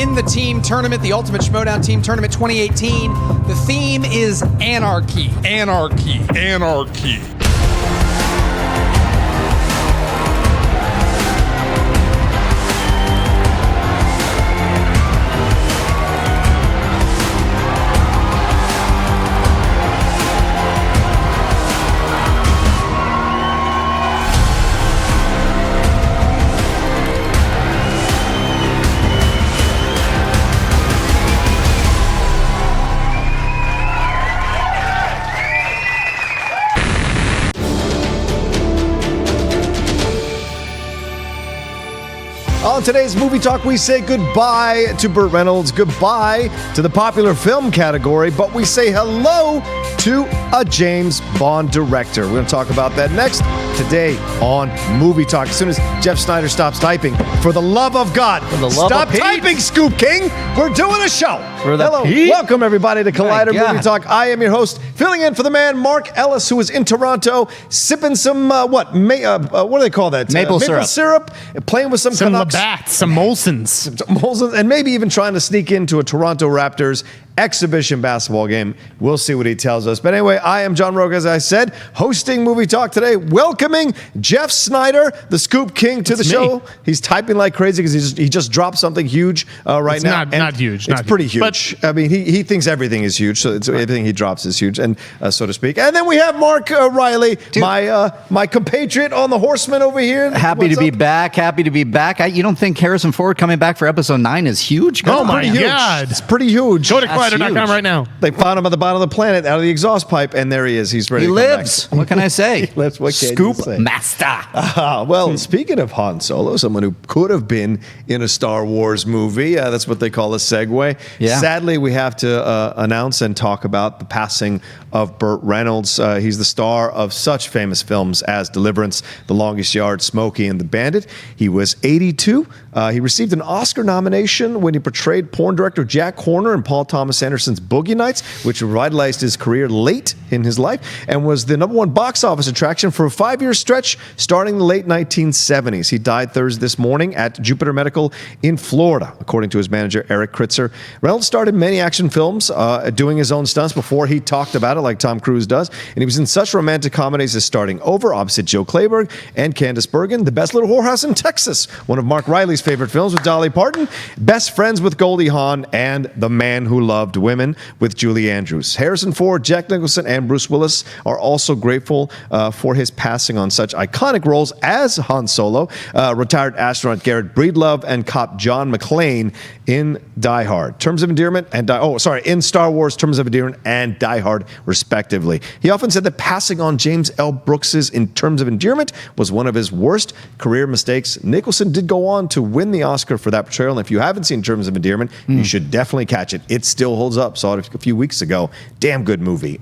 in the team tournament, the Ultimate Schmoedown Team Tournament 2018. The theme is anarchy. Anarchy. Anarchy. On today's Movie Talk, we say goodbye to Burt Reynolds, goodbye to the popular film category, but we say hello to a James Bond director. We're going to talk about that next today on Movie Talk. As soon as Jeff Sneider stops typing, for the love of God, stop typing, Scoop King. We're doing a show. Hello, welcome everybody to Collider Movie Talk. I am your host, filling in for the man Mark Ellis, who is in Toronto, sipping some what do they call that? Maple syrup, playing with some Canucks. Labatt's, some Molsons, and maybe even trying to sneak into a Toronto Raptors exhibition basketball game. We'll see what he tells us. But anyway, I am John Rocha, as I said, hosting Movie Talk today, welcoming Jeff Sneider, the Scoop King, to the show. He's typing like crazy because he just dropped something huge right now. Not huge. It's pretty huge. But I mean, he thinks everything is huge, so everything he drops is huge, and so to speak. And then we have Mark Reilly, my compatriot on the Horseman over here. Happy to be back. You don't think Harrison Ford coming back for episode 9 is huge? Oh my God. It's pretty huge. Go to Collider.com right now. They found him at the bottom of the planet out of the exhaust pipe, and there he is. He's ready to come lives. back. What can I say? He lives. What can Scoop you say? master. Well, speaking of Han Solo, someone who could have been in a Star Wars movie, that's what they call a segue. Yeah. Sadly, we have to announce and talk about the passing of Burt Reynolds. He's the star of such famous films as Deliverance, The Longest Yard, Smokey and the Bandit. He was 82. He received an Oscar nomination when he portrayed porn director Jack Horner in Paul Thomas Anderson's Boogie Nights, which revitalized his career late in his life and was the #1 box office attraction for a 5-year stretch starting in the late 1970s. He died Thursday this morning at Jupiter Medical in Florida, according to his manager, Eric Kritzer. Reynolds started many action films, doing his own stunts before he talked about it like Tom Cruise does, and he was in such romantic comedies as Starting Over, opposite Joe Clayburgh and Candice Bergen, The Best Little Whorehouse in Texas, one of Mark Reilly's favorite films with Dolly Parton, Best Friends with Goldie Hawn, and The Man Who Loved Women with Julie Andrews. Harrison Ford, Jack Nicholson, and Bruce Willis are also grateful for his passing on such iconic roles as Han Solo, retired astronaut Garrett Breedlove, and cop John McClane in Die Hard. Terms of Endearment and in Star Wars, Terms of Endearment and Die Hard, respectively. He often said that passing on James L. Brooks's In Terms of Endearment was one of his worst career mistakes. Nicholson did go on to win the Oscar for that portrayal, and if you haven't seen Terms of Endearment, you should definitely catch it. It still holds up. Saw it a few weeks ago. Damn good movie.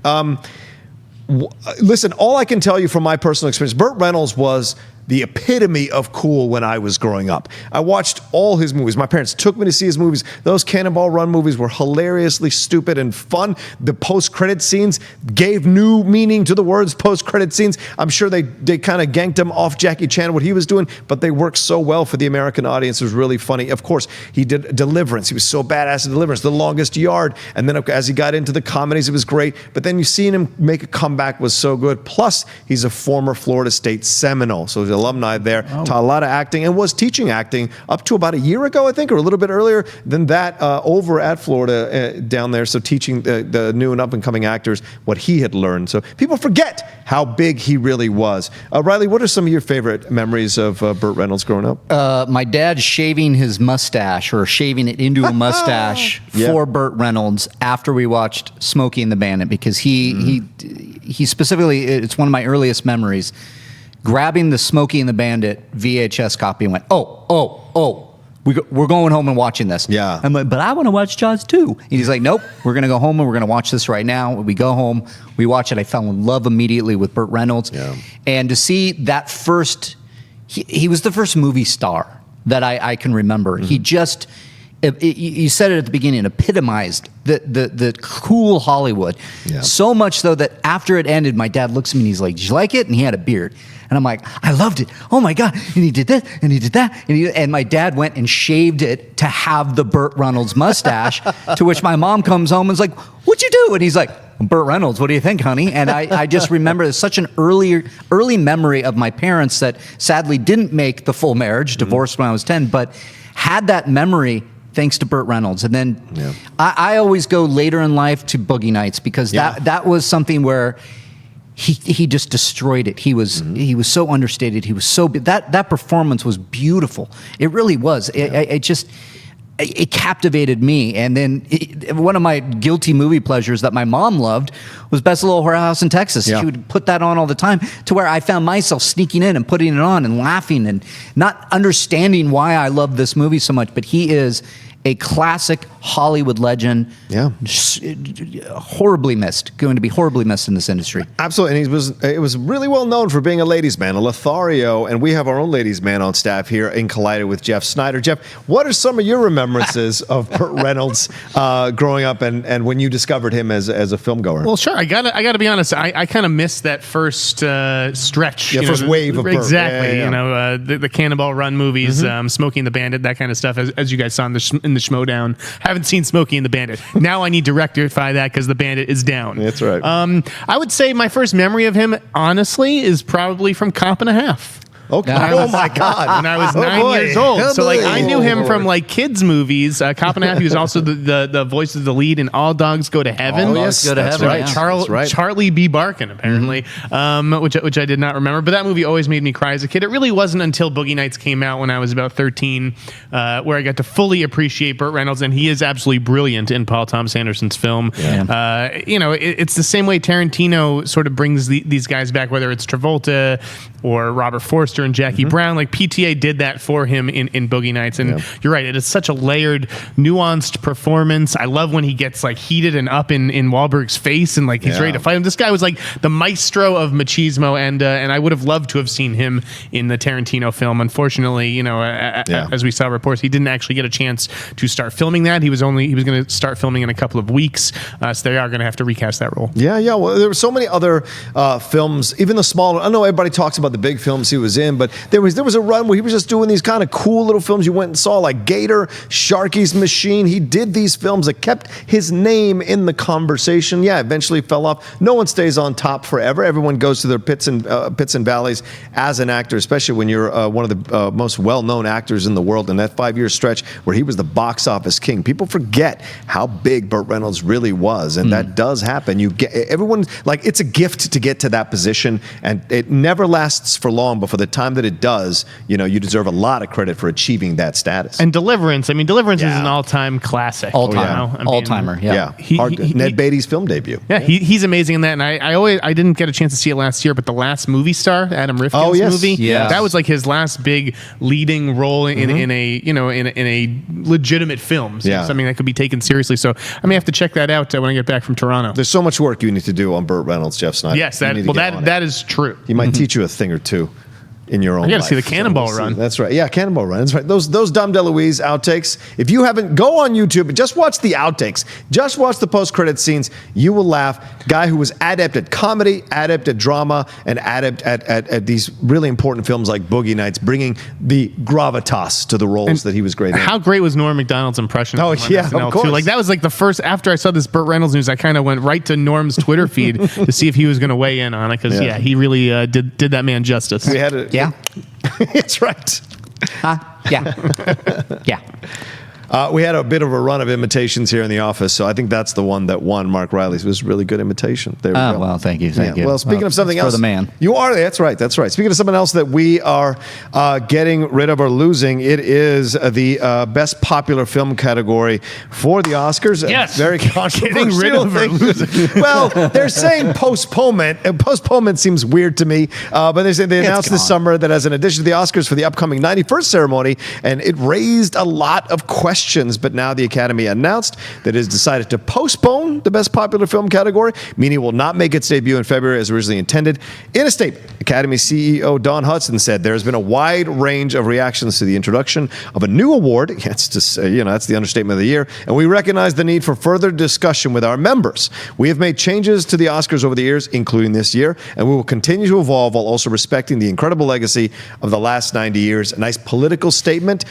Listen, all I can tell you from my personal experience, Burt Reynolds was the epitome of cool when I was growing up. I watched all his movies. My parents took me to see his movies. Those Cannonball Run movies were hilariously stupid and fun. The post-credit scenes gave new meaning to the words post-credit scenes. I'm sure they kind of ganked him off Jackie Chan, what he was doing, but they worked so well for the American audience. It was really funny. Of course, he did Deliverance. He was so badass in Deliverance, The Longest Yard. And then as he got into the comedies, it was great. But then you seen him make a comeback was so good. Plus, he's a former Florida State Seminole. So he's alumni there, taught a lot of acting, and was teaching acting up to about a year ago, I think, or a little bit earlier than that, over at Florida down there. So teaching the new and up-and-coming actors what he had learned. So people forget how big he really was. Reilly, what are some of your favorite memories of Burt Reynolds growing up? My dad shaving his mustache, or shaving it into a mustache for Burt Reynolds after we watched Smokey and the Bandit, because he specifically, it's one of my earliest memories, grabbing the Smokey and the Bandit VHS copy and went, we're going home and watching this. Yeah. I'm like, but I want to watch Jaws too. And he's like, nope, we're going to go home and we're going to watch this right now. We go home, we watch it. I fell in love immediately with Burt Reynolds. Yeah. And to see that first, he was the first movie star that I can remember. He just, you said it at the beginning, epitomized the cool Hollywood. Yeah. So much so that after it ended, my dad looks at me and he's like, "Did you like it?" And he had a beard. And I'm like, "I loved it. Oh my God." And he did this and he did that. And my dad went and shaved it to have the Burt Reynolds mustache, to which my mom comes home and is like, "What'd you do?" And he's like, "Burt Reynolds, what do you think, honey?" And I just remember there's such an early memory of my parents that sadly didn't make the full marriage, divorced when I was 10, but had that memory thanks to Burt Reynolds. And then I always go later in life to Boogie Nights, because that was something where he just destroyed it. He was so understated. He was so that performance was beautiful. It really was. It captivated me. And then one of my guilty movie pleasures that my mom loved was Best Little Whorehouse in Texas. Yeah. She would put that on all the time, to where I found myself sneaking in and putting it on and laughing and not understanding why I love this movie so much. But he is a classic Hollywood legend. Yeah. Horribly missed. Going to be horribly missed in this industry. Absolutely, and it was really well known for being a ladies' man, a Lothario, and we have our own ladies' man on staff here in Collider with Jeff Sneider. Jeff, what are some of your remembrances of Burt Reynolds growing up, and when you discovered him as a film goer? Well, sure. I gotta be honest. I kind of missed that first stretch. Yeah, first wave of Burt. Exactly. Yeah. You know, the Cannonball Run movies, Smokey and the Bandit, that kind of stuff. As you guys saw in the Schmoedown. Haven't seen Smokey and the Bandit. Now I need to rectify that because the Bandit is down. That's right. I would say my first memory of him, honestly, is probably from Cop and a Half. Okay. Oh my God. When I was Oh, 9 boy. years old. Oh, So like boy. I knew him from like kids movies. Cop and a Half. He was also the voice of the lead in All Dogs Go to Heaven. All Dogs Go to That's Heaven, right. yeah. That's right. Charlie B. Barkin, apparently, which I did not remember. But that movie always made me cry as a kid. It really wasn't until Boogie Nights came out when I was about 13 where I got to fully appreciate Burt Reynolds, and he is absolutely brilliant in Paul Thomas Anderson's film. Yeah. It's the same way Tarantino sort of brings these guys back, whether it's Travolta or Robert Forster and Jackie Brown. Like PTA did that for him in Boogie Nights, and you're right, it is such a layered, nuanced performance. I love when he gets like heated and up in Wahlberg's face and like he's ready to fight him. This guy was like the maestro of machismo, and I would have loved to have seen him in the Tarantino film. Unfortunately, as we saw reports, he didn't actually get a chance to start filming that. He was going to start filming in a couple of weeks, so they are going to have to recast that role. Yeah. Well, there were so many other films, even the smaller. I know everybody talks about the big films he was in, but there was a run where he was just doing these kind of cool little films you went and saw, like Gator, Sharky's Machine. He did these films that kept his name in the conversation. Yeah, eventually fell off. No one stays on top forever. Everyone goes through their pits and valleys as an actor, especially when you're one of the most well-known actors in the world. In that 5-year stretch where he was the box office king, people forget how big Burt Reynolds really was, and that does happen. You get everyone, like, it's a gift to get to that position, and it never lasts for long. But for the time that it does, you deserve a lot of credit for achieving that status. And Deliverance. I mean, Deliverance is an all-time classic. All-timer. Yeah. Ned Beatty's film debut. Yeah, he's amazing in that, and I didn't get a chance to see it last year, but The Last Movie Star, Adam Rifkin's movie, that was like his last big leading role in a legitimate film, something that could be taken seriously. So I may have to check that out when I get back from Toronto. There's so much work you need to do on Burt Reynolds, Jeff Sneider. Yes, that is true. He might teach you a thing or two in your own life. I got to see the Cannonball Run. That's right. Yeah, Cannonball Run. That's right. Those Dom DeLuise outtakes. If you haven't, go on YouTube and just watch the outtakes. Just watch the post-credit scenes. You will laugh. Guy who was adept at comedy, adept at drama, and adept at these really important films like Boogie Nights, bringing the gravitas to the roles that he was great in. How great was Norm Macdonald's impression? Oh, yeah, of course. Too? Like, that was like the first, after I saw this Burt Reynolds news, I kind of went right to Norm's Twitter feed to see if he was going to weigh in on it, because he really did that man justice. We had it. Yeah. That's right. Yeah. We had a bit of a run of imitations here in the office, so I think that's the one that won. Mark Reilly's was a really good imitation. There we go. Well, thank you. Well, speaking of something it's else, for the man. You are. That's right. Speaking of something else that we are getting rid of or losing, it is the best popular film category for the Oscars. Yes. Very controversial. Getting rid of or losing. Well, they're saying postponement. And postponement seems weird to me, but they announced this summer that as an addition to the Oscars for the upcoming 91st ceremony, and it raised a lot of questions questions, but now the Academy announced that it has decided to postpone the Best Popular Film category, meaning it will not make its debut in February as originally intended. In a statement, Academy CEO Don Hudson said there has been a wide range of reactions to the introduction of a new award. That's just, that's the understatement of the year, and we recognize the need for further discussion with our members. We have made changes to the Oscars over the years, including this year, and we will continue to evolve while also respecting the incredible legacy of the last 90 years. A nice political statement.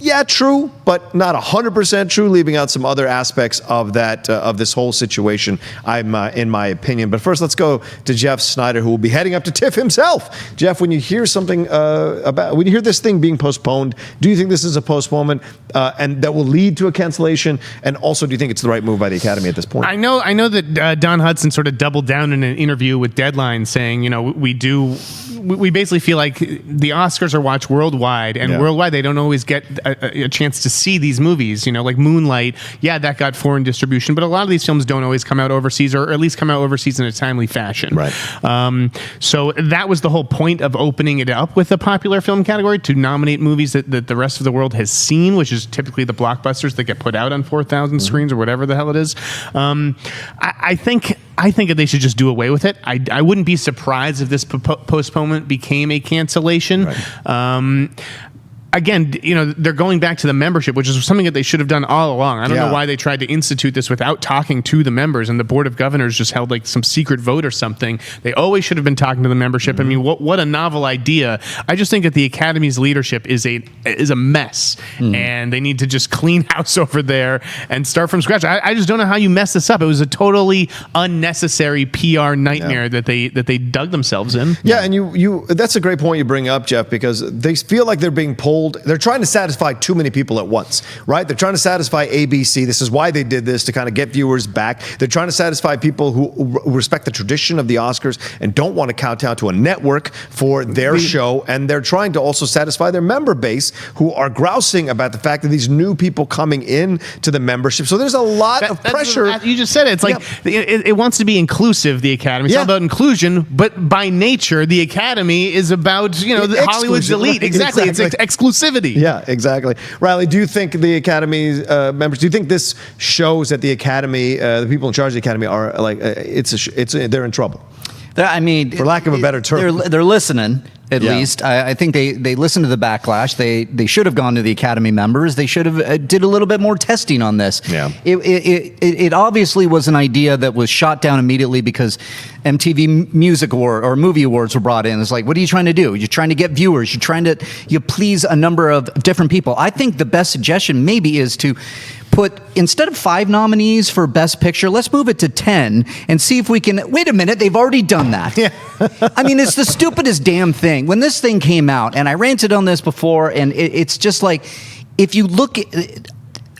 Yeah, true, but not 100% true, leaving out some other aspects of that of this whole situation, in my opinion. But first, let's go to Jeff Sneider, who will be heading up to TIFF himself. Jeff, when you hear something when you hear this thing being postponed, do you think this is a postponement and that will lead to a cancellation? And also, do you think it's the right move by the Academy at this point? I know that Don Hudson sort of doubled down in an interview with Deadline, saying, we basically feel like the Oscars are watched worldwide, and worldwide they don't always get a chance to see these movies. Like Moonlight, that got foreign distribution, but a lot of these films don't always come out overseas, or at least come out overseas in a timely fashion. Right. So that was the whole point of opening it up with a popular film category, to nominate movies that the rest of the world has seen, which is typically the blockbusters that get put out on 4,000 screens or whatever the hell it is. I think that they should just do away with it. I wouldn't be surprised if this postponement became a cancellation. Right. Again, they're going back to the membership, which is something that they should have done all along. I don't know why they tried to institute this without talking to the members, and the Board of Governors just held like some secret vote or something. They always should have been talking to the membership. Mm-hmm. I mean, what a novel idea. I just think that the Academy's leadership is a mess, and they need to just clean house over there and start from scratch. I just don't know how you mess this up. It was a totally unnecessary PR nightmare that they dug themselves in. Yeah, and you that's a great point you bring up, Jeff, because they feel like they're being pulled. They're trying to satisfy too many people at once, right? They're trying to satisfy ABC. This is why they did this, to kind of get viewers back. They're trying to satisfy people who respect the tradition of the Oscars and don't want to kowtow to a network for their show. And they're trying to also satisfy their member base, who are grousing about the fact that these new people coming in to the membership. So there's a lot of pressure. You just said it. It's like it wants to be inclusive, the Academy. It's all about inclusion, but by nature, the Academy is about, Hollywood's elite. Exactly. It's exclusivity. Yeah, exactly. Reilly, do you think the Academy members? Do you think this shows that the Academy, the people in charge of the Academy, are like they're in trouble? I mean, for lack of a better term, they're listening. At least I think they listened to the backlash. They should have gone to the Academy members. They should have did a little bit more testing on this. Yeah. It obviously was an idea that was shot down immediately because MTV Music Award or Movie Awards were brought in. It's like, what are you trying to do? You're trying to get viewers. You're trying to please a number of different people. I think the best suggestion maybe is to put, instead of 5 nominees for Best Picture, let's move it to 10 and see if we can. Wait a minute, they've already done that. Yeah. I mean, it's the stupidest damn thing. When this thing came out, and I ranted on this before, and it's just like, if you look at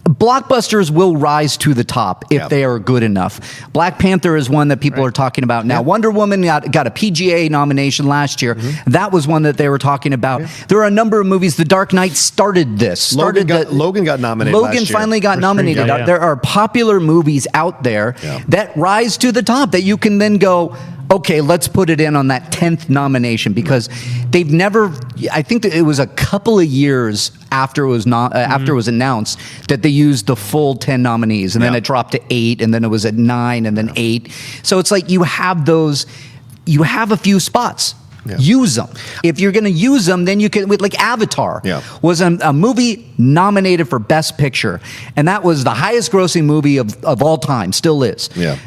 blockbusters will rise to the top if they are good enough. Black Panther is one that people are talking about now. Wonder Woman got a PGA nomination last year. That was one that they were talking about. There are a number of movies. The Dark Knight started this. Logan got nominated last year. Logan finally got nominated. There are popular movies out there that rise to the top that you can then go, okay, let's put it in on that 10th nomination, because they've never. I think that it was a couple of years after it was after it was announced that they used the full 10 nominees, and then it dropped to 8, and then it was at 9, and then 8. So it's like you have those. You have a few spots. Yeah. Use them. If you're going to use them, then you can. Like Avatar was a movie nominated for Best Picture, and that was the highest grossing movie of all time. Still is. Yeah.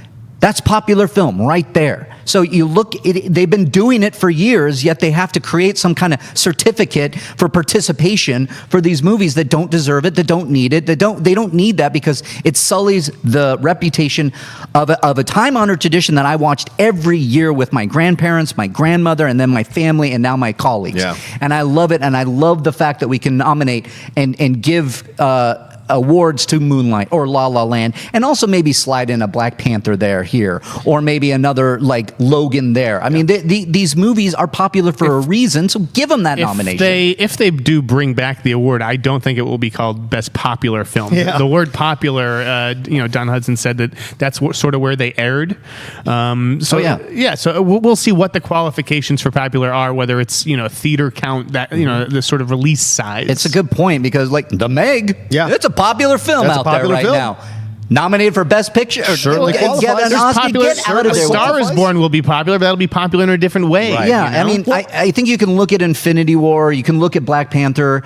That's popular film right there. So you look, they've been doing it for years, yet they have to create some kind of certificate for participation for these movies that don't deserve it, that don't need it, they don't need that, because it sullies the reputation of a time-honored tradition that I watched every year with my grandparents, my grandmother, and then my family, and now my colleagues. Yeah. And I love it, and I love the fact that we can nominate and give awards to Moonlight or La La Land, and also maybe slide in a Black Panther here, or maybe another like Logan there. I mean, these movies are popular for a reason, so give them that nomination. If they do bring back the award, I don't think it will be called Best Popular Film. Yeah. The word popular, Don Hudson said that's sort of where they erred. So we'll see what the qualifications for popular are, whether it's theater count, that the sort of release size. It's a good point, because like The Meg, it's a popular film That's a out there popular right film. now. Nominated for Best Picture. Certainly Get qualifies. an Oscar. Popular, Get out of A there. Star is Born will be popular, but that'll be popular in a different way. Right. Yeah, you know? I mean, I think you can look at Infinity War, you can look at Black Panther,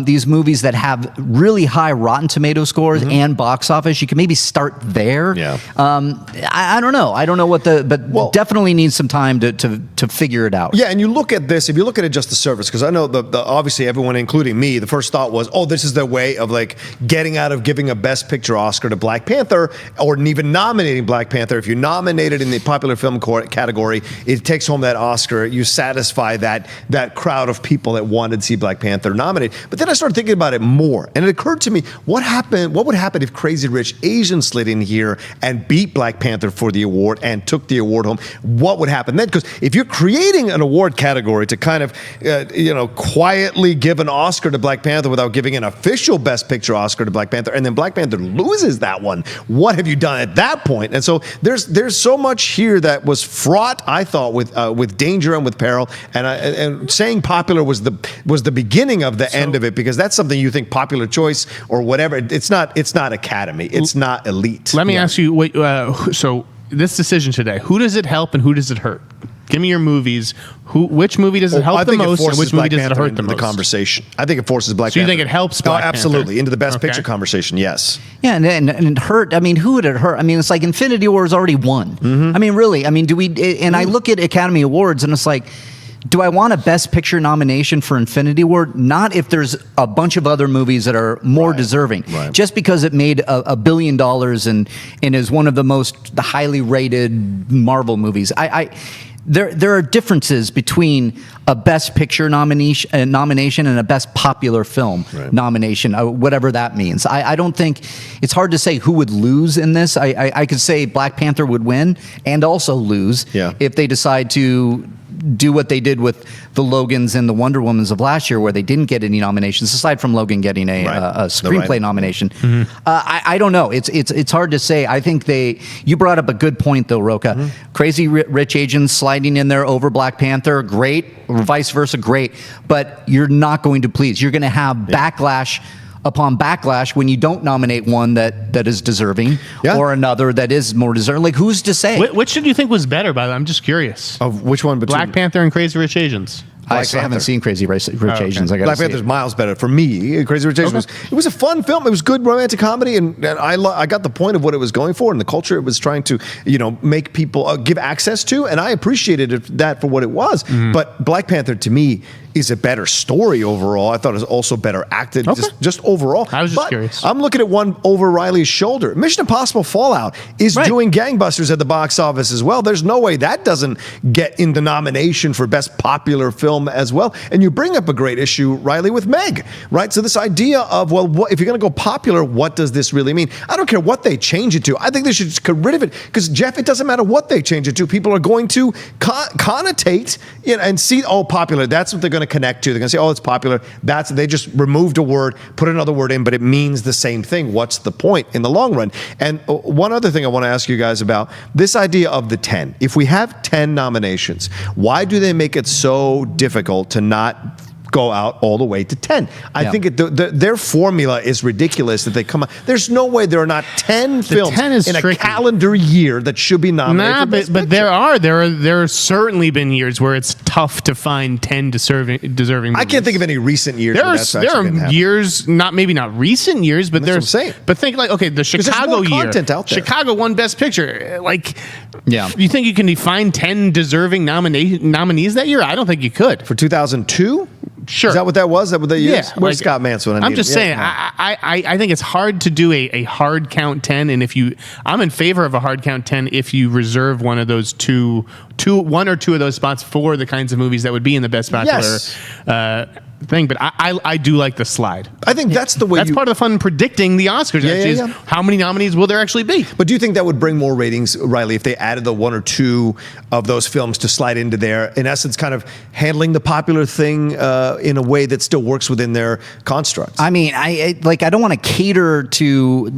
these movies that have really high Rotten Tomato scores and box office. You can maybe start there. Yeah. I don't know. I don't know but definitely needs some time to figure it out. Yeah, and you look at this, if you look at it just the surface, because I know the obviously everyone, including me, the first thought was, oh, this is their way of like getting out of giving a Best Picture Oscar to Black Panther, or even nominating Black Panther. If you nominate it in the popular film category, it takes home that Oscar. You satisfy that crowd of people that wanted to see Black Panther nominated. But then I started thinking about it more, and it occurred to me, what would happen if Crazy Rich Asians slid in here and beat Black Panther for the award and took the award home? What would happen then? Because if you're creating an award category to kind of quietly give an Oscar to Black Panther without giving an official Best Picture Oscar to Black Panther, and then Black Panther loses that one, what have you done at that point? And so there's so much here that was fraught, I thought, with danger and with peril. And saying popular was the beginning of the end of it, because that's something you think popular choice or whatever. It's not Academy. It's not elite. Let me ask you, so this decision today, who does it help and who does it hurt? Give me your movies. Which movie does it help the most, and which movie does it hurt the most? The conversation. I think it forces Black Panther. So you think it helps Black Panther? Absolutely. Into the Best Picture conversation, yes. Yeah, and it hurt. I mean, who would it hurt? I mean, it's like Infinity War has already won. I mean, really. I mean, do we? And I look at Academy Awards, and it's like, do I want a Best Picture nomination for Infinity War? Not if there's a bunch of other movies that are more deserving. Right. Just because it made $1 billion and is one of the highly rated Marvel movies. There are differences between a Best Picture nomination and a Best Popular Film nomination, whatever that means. I don't think it's hard to say who would lose in this. I could say Black Panther would win and also lose if they decide to do what they did with the Logans and the Wonder Womans of last year, where they didn't get any nominations aside from Logan getting a screenplay nomination. I don't know. It's hard to say. I think you brought up a good point though, Rocha. Crazy Rich Asians sliding in there over Black Panther, great, or vice versa, great. But you're not going to please. You're going to have backlash upon backlash when you don't nominate one that is deserving or another that is more deserving. Like, who's to say? Which did you think was better, by the way? I'm just curious. Of which one? Black Panther and Crazy Rich Asians. I actually haven't seen Crazy Rich Asians. I Black Panther's miles better for me. Crazy Rich Asians was a fun film. It was good romantic comedy, and I got the point of what it was going for and the culture it was trying to make people give access to, and I appreciated that for what it was. But Black Panther to me is a better story overall. I thought it was also better acted, just overall. I was just curious. I'm looking at one over Riley's shoulder. Mission Impossible Fallout is doing gangbusters at the box office as well. There's no way that doesn't get in the nomination for Best Popular Film as well. And you bring up a great issue, Riley, with Meg, right? So this idea of, if you're going to go popular, what does this really mean? I don't care what they change it to. I think they should just get rid of it, because, Jeff, it doesn't matter what they change it to. People are going to connotate and see, popular. That's what they're going to connect to. They're going to say, it's popular. They just removed a word, put another word in, but it means the same thing. What's the point in the long run? And one other thing I want to ask you guys about, this idea of the 10. If we have 10 nominations, why do they make it so difficult to not go out all the way to 10? I think their formula is ridiculous that they come out. There's no way there are not 10 films 10 is in tricky. A calendar year that should be nominated. But there are certainly been years where it's tough to find 10 deserving movies. I can't think of any recent years. There are years, maybe not recent years, but that's what I'm saying. But think the Chicago year. Content out there. Chicago won Best Picture. You think you can define 10 deserving nominees that year? I don't think you could. For 2002? Sure. Is that what that was? Is that what they used? Where's like, Scott Manson? I'm just saying. I think it's hard to do a hard count 10, and I'm in favor of a hard count 10 if you reserve one of those one or two of those spots for the kinds of movies that would be in the Best Popular thing. But I do like the slide. I think that's the way. That's part of the fun in predicting the Oscars. Is how many nominees will there actually be? But do you think that would bring more ratings, Riley, if they added the one or two of those films to slide into there, in essence, kind of handling the popular thing in a way that still works within their constructs? I mean, I don't want to cater to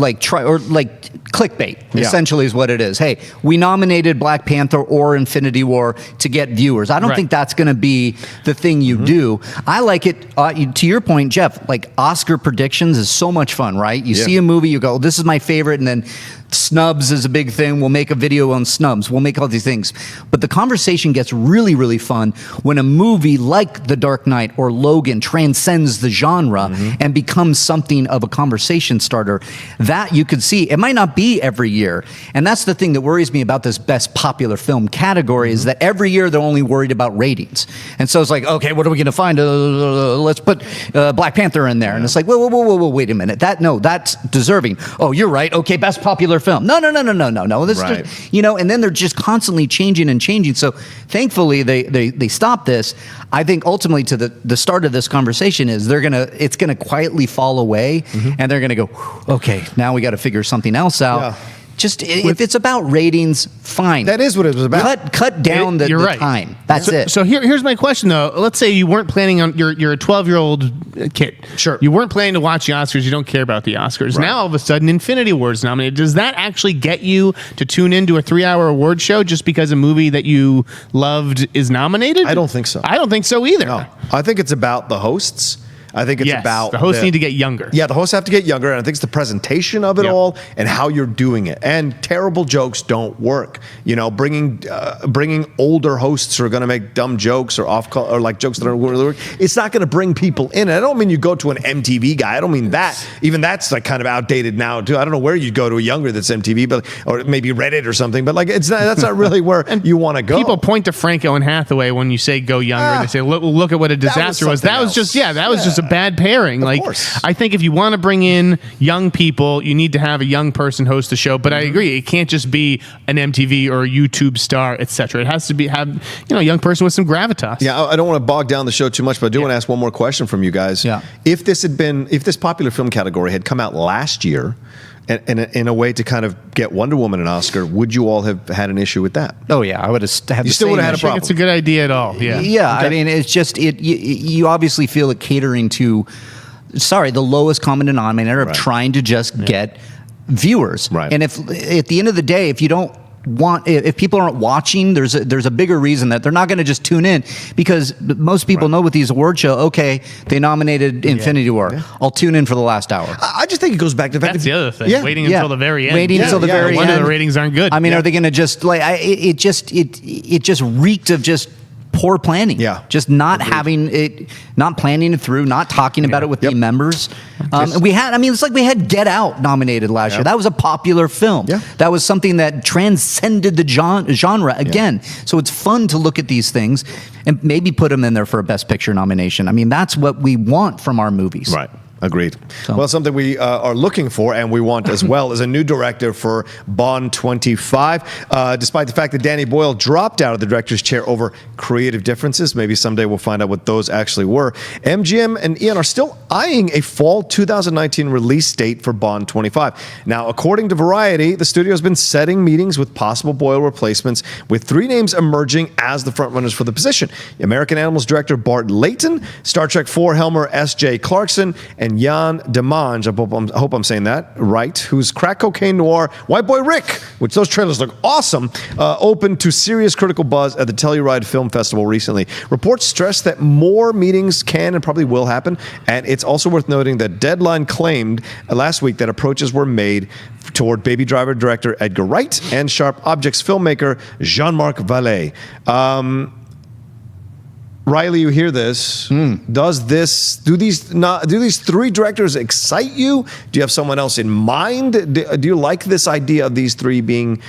clickbait. Essentially, is what it is. Hey, we nominated Black Panther or Infinity War to get viewers. I don't think that's going to be the thing you do. I like it, to your point, Jeff, like Oscar predictions is so much fun, right? You see a movie, you go, oh, this is my favorite, and then snubs is a big thing. We'll make a video on snubs. We'll make all these things. But the conversation gets really, really fun when a movie like The Dark Knight or Logan transcends the genre and becomes something of a conversation starter. That you could see. It might not be every year. And that's the thing that worries me about this best popular film category is that every year they're only worried about ratings. And so it's like, okay, what are we going to find? Let's put Black Panther in there. And it's like, whoa, wait a minute. That's deserving. Oh, you're right. Okay, best popular film. No. This Right. just, and then they're just constantly changing and changing. So thankfully they stopped this. I think ultimately to the start of this conversation is it's gonna quietly fall away, and they're gonna go, okay, now we got to figure something else out. Yeah. Just if it's about ratings, fine. That is what it was about. Cut down the right. time. That's it. So here's my question though. Let's say you weren't planning on you're a 12-year-old kid. Sure. You weren't planning to watch the Oscars. You don't care about the Oscars. Right. Now all of a sudden, Infinity War's nominated. Does that actually get you to tune into a 3-hour award show just because a movie that you loved is nominated? I don't think so. I don't think so either. No, I think it's about the hosts. I think it's Yes, about the hosts need to get younger. Yeah, the hosts have to get younger, and I think it's the presentation of it all and how you're doing it. And terrible jokes don't work. Bringing older hosts who are going to make dumb jokes or or like jokes that don't really work. It's not going to bring people in. And I don't mean you go to an MTV guy. I don't mean that. Even that's like kind of outdated now too. I don't know where you'd go to a younger that's MTV, or maybe Reddit or something. But like that's not really where you want to go. People point to Franco and Hathaway when you say go younger, and they say, look at what a disaster was. That was just just a bad pairing. Of course. I think if you want to bring in young people, you need to have a young person host the show. But I agree, it can't just be an MTV or a YouTube star, etc. It has to have a young person with some gravitas. Yeah, I don't want to bog down the show too much, but I do want to ask one more question from you guys. Yeah. If this popular film category had come out last year, and in a way to kind of get Wonder Woman an Oscar, would you all have had an issue with that? Oh yeah, I would have had. You still would have had a I think problem. it's a good idea at all. Yeah. Yeah, I mean, it's just you obviously feel it catering to, the lowest common denominator of Right. trying to just get viewers. Right. And if at the end of the day, if you don't if people aren't watching, there's a bigger reason that they're not going to just tune in, because most people know with these award show, okay, they nominated Infinity War. Yeah. I'll tune in for the last hour. I just think it goes back to the fact That's that the other thing. Waiting until the very end. Waiting until the very no end. wonder the ratings aren't good. I mean, are they going to just it just reeked of just poor planning. Yeah. Just not having it, not planning it through, not talking about it with the members. We had Get Out nominated last year. That was a popular film. Yeah. That was something that transcended the genre again. So it's fun to look at these things and maybe put them in there for a Best Picture nomination. I mean, that's what we want from our movies. Right. Agreed. So. Well, something we are looking for and we want as well is a new director for Bond 25. Despite the fact that Danny Boyle dropped out of the director's chair over creative differences, maybe someday we'll find out what those actually were. MGM and Ian are still eyeing a fall 2019 release date for Bond 25. Now, according to Variety, the studio has been setting meetings with possible Boyle replacements, with 3 names emerging as the frontrunners for the position. American Animals director Bart Layton, Star Trek 4 helmer S.J. Clarkson, and Yann Demange, I hope I'm saying that right, whose crack cocaine noir White Boy Rick, which those trailers look awesome, opened to serious critical buzz at the Telluride Film Festival recently. Reports stress that more meetings can and probably will happen, and it's also worth noting that Deadline claimed last week that approaches were made toward Baby Driver director Edgar Wright and Sharp Objects filmmaker Jean-Marc Vallée. Reilly, you hear this? Do these 3 directors excite you? Do you have someone else in mind? Do you like this idea of these 3 being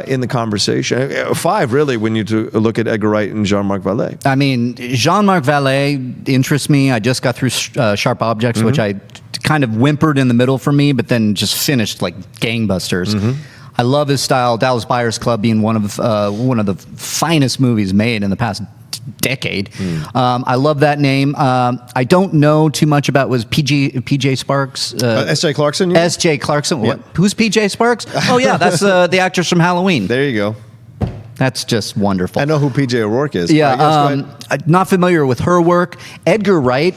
in the conversation? 5, really, when you look at Edgar Wright and Jean-Marc Vallée. I mean, Jean-Marc Vallée interests me. I just got through Sharp Objects, which I kind of whimpered in the middle for me, but then just finished like gangbusters. I love his style. Dallas Buyers Club being one of the finest movies made in the past decade. I love that name. I don't know too much about PJ Sparks. S.J. Clarkson? S.J. Clarkson. Yeah. What? Who's PJ Sparks? Oh yeah, that's the actress from Halloween. There you go. That's just wonderful. I know who PJ O'Rourke is. Yeah, not familiar with her work. Edgar Wright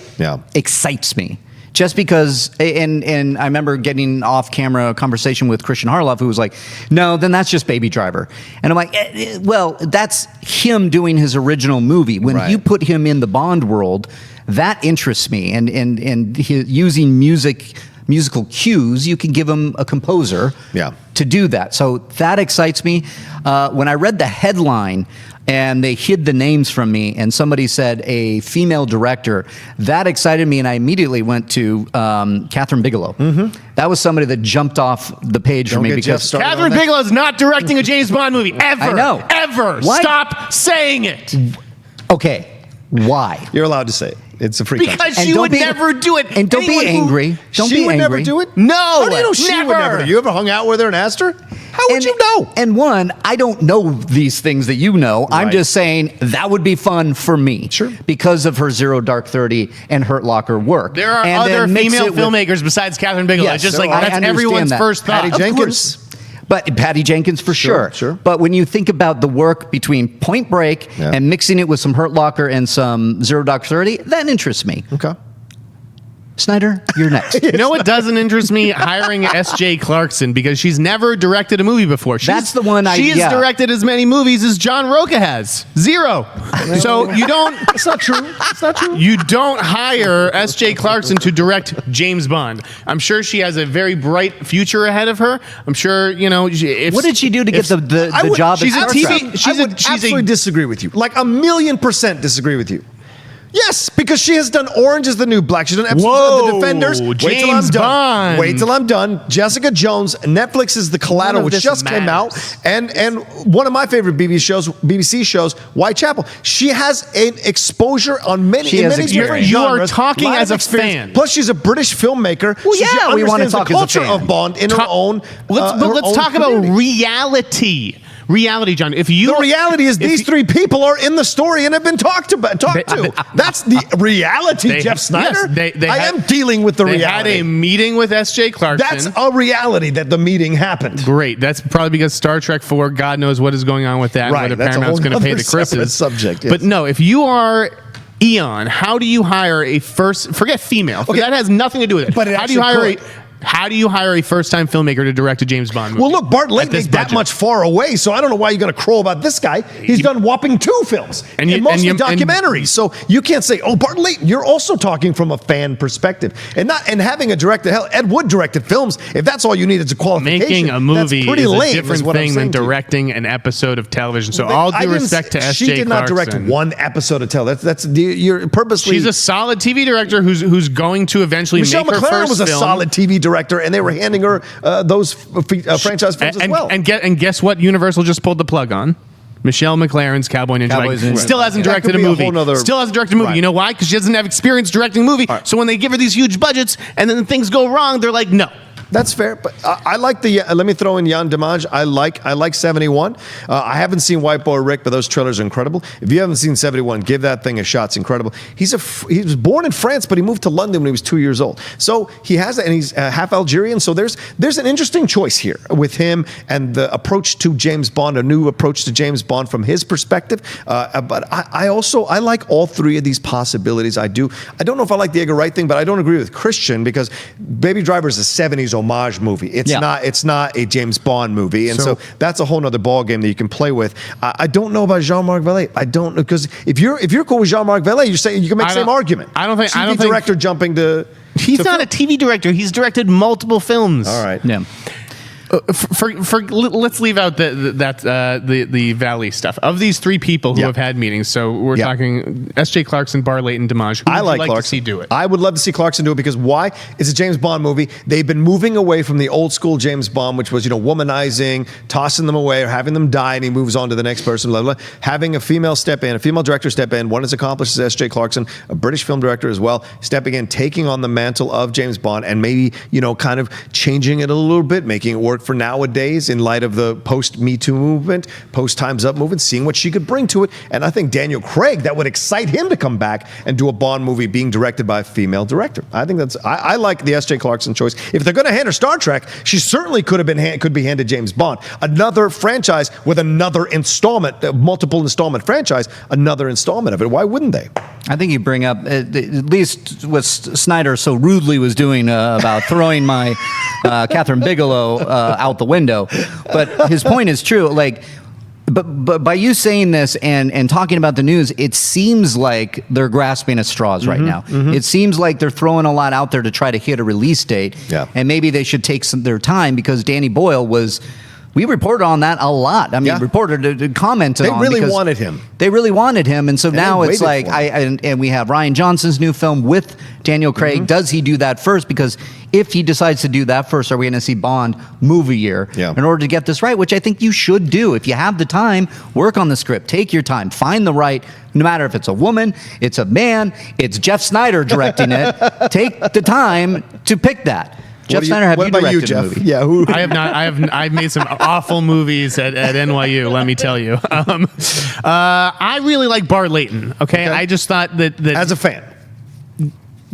excites me. Just because, and I remember getting off-camera conversation with Christian Harloff, who was like, no, then that's just Baby Driver. And I'm like, well, that's him doing his original movie. When you put him in the Bond world, that interests me. And using musical cues, you can give him a composer to do that. So that excites me. When I read the headline and they hid the names from me and somebody said a female director, that excited me, and I immediately went to Catherine Bigelow. That was somebody that jumped off the page for me because Catherine Bigelow's not directing a James Bond movie ever. I know. Ever. Why? Stop saying it. Okay, why? You're allowed to say it. It's a free Because country. she would never do it. And don't be angry. Don't she be would angry. never do it? No. How do you know she would never do it? You ever hung out with her and asked her? How would you know? And one, I don't know these things that you know. I'm Right. just saying that would be fun for me. Sure. Because of her Zero Dark 30 and Hurt Locker work. There are And other then mix female it with- filmmakers besides Catherine Bigelow. Yes, It's just there like are. I that's understand everyone's that. first thought. Patty Of Jenkins. course. But Patty Jenkins for sure. Sure. But when you think about the work between Point Break and mixing it with some Hurt Locker and some Zero Dark 30, that interests me. Okay. Snyder, you're next. You know what doesn't interest me? Hiring S.J. Clarkson, because she's never directed a movie before. That's the one She's directed as many movies as John Rocha has. 0. So you don't... It's not true. It's not true. You don't hire S.J. Clarkson to direct James Bond. I'm sure she has a very bright future ahead of her. I'm sure, you know... What did she do to get the job she's at a Star TV Trek? she's I would absolutely disagree with you. Like 1,000,000% disagree with you. Yes, because she has done Orange is the New Black. She's done episodes of The Defenders. Wait till I'm James done. Bond. Wait till I'm done. Jessica Jones. Netflix is The Collateral, None of which this just came out. matters. And one of my favorite BBC shows, Whitechapel. She has an exposure on many different You genres. are talking lot as of a experience. fan. Plus, she's a British filmmaker. Well, so she yeah, we wanna understands talk the as a culture fan. of Bond in her own. Let's talk about reality. Reality, John. If you The reality is these three people are in the story and have been talked to. That's the reality, Jeff Snyder. I am dealing with the They reality. had a meeting with S.J. Clarkson. That's a reality that the meeting happened. Great. That's probably because Star Trek 4, God knows what is going on with that. Right, And what that's a Paramount's whole going to pay nother the Chris's. separate subject, yes. But no, if you are Eon, how do you hire a forget female. Okay. That has nothing to do with it. But it how do you actually hire How do you hire a first-time filmmaker to direct a James Bond movie? Well, look, Bart at Layton this ain't that budget? much far away, so I don't know why you're going to crow about this guy. He's done whopping 2 films, and mostly documentaries. So you can't say, "Oh, Bart Layton." You're also talking from a fan perspective, and having a director. Hell, Ed Wood directed films. If that's all you need, it's a qualification. Making a movie that's pretty is a lame, different is what I'm thing than saying to you. directing an episode of television. So But all I due didn't respect to say- S.J. She did not direct Clarkson. one episode of television. You're purposely. She's a solid TV director who's going to eventually Michelle make her McLaren first was a film. solid TV director, and they were handing her those franchise films as well. And guess what? Universal just pulled the plug on. Michelle McLaren's Cowboy Ninja. Cowboys Like, Ninja. still hasn't That directed could a be a movie. whole nother- Still hasn't directed a movie. Right. You know why? Because she doesn't have experience directing a movie. Right. So when they give her these huge budgets and then things go wrong, they're like, no. That's fair, but I like the. Let me throw in Yann Demange. I like 71. I haven't seen White Boy Rick, but those trailers are incredible. If you haven't seen 71, give that thing a shot. It's incredible. He was born in France, but he moved to London when he was 2 years old. So he has that, and he's half Algerian. So there's an interesting choice here with him and the approach to James Bond, a new approach to James Bond from his perspective. But I like all three of these possibilities. I do. I don't know if I like the Edgar Wright thing, but I don't agree with Christian because Baby Driver is a 70s homage movie. It's not a James Bond movie, and so that's a whole nother ball game that you can play with. I don't know about Jean-Marc Vallée. I don't know, because if you're cool with Jean-Marc Vallée, you're saying you can make the same argument. I don't think TV director jumping to. He's not a TV director. He's directed multiple films. All right. Yeah. Let's leave out the Valley stuff. Of these three people who have had meetings, so we're talking S.J. Clarkson, Bar Layton, Demange. Who would you like to see do it? I would love to see Clarkson do it because why? It's a James Bond movie. They've been moving away from the old school James Bond, which was womanizing, tossing them away, or having them die, and he moves on to the next person. Blah, blah, blah. Having a female step in, a female director step in. One as accomplished as S.J. Clarkson, a British film director as well, stepping in, taking on the mantle of James Bond, and maybe kind of changing it a little bit, making it work for nowadays in light of the post-Me Too movement, post-Time's Up movement, seeing what she could bring to it. And I think Daniel Craig, that would excite him to come back and do a Bond movie being directed by a female director. I think I like the S.J. Clarkson choice. If they're going to hand her Star Trek, she certainly could be handed James Bond. Another franchise with another installment, multiple installment franchise, another installment of it. Why wouldn't they? I think you bring up at least what Snyder so rudely was doing about throwing my Catherine Bigelow out the window. But his point is true. Like, But by you saying this and talking about the news, it seems like they're grasping at straws right now. It seems like they're throwing a lot out there to try to hit a release date. Yeah. And maybe they should take their time, because Danny Boyle was. We reported on that a lot. I mean, reported commented on. They really wanted him. They really wanted him, and so now it's like and we have Rian Johnson's new film with Daniel Craig. Does he do that first? Because if he decides to do that first, are we going to see Bond move a year in order to get this right? Which I think you should do. If you have the time, work on the script. Take your time. Find the right. No matter if it's a woman, it's a man, it's Jeff Sneider directing it. Take the time to pick that. Jeff Sneider, have you directed a movie? Yeah, who? I have not. I've made some awful movies at NYU. Let me tell you. I really like Bart Layton. Okay, I just thought that As a fan.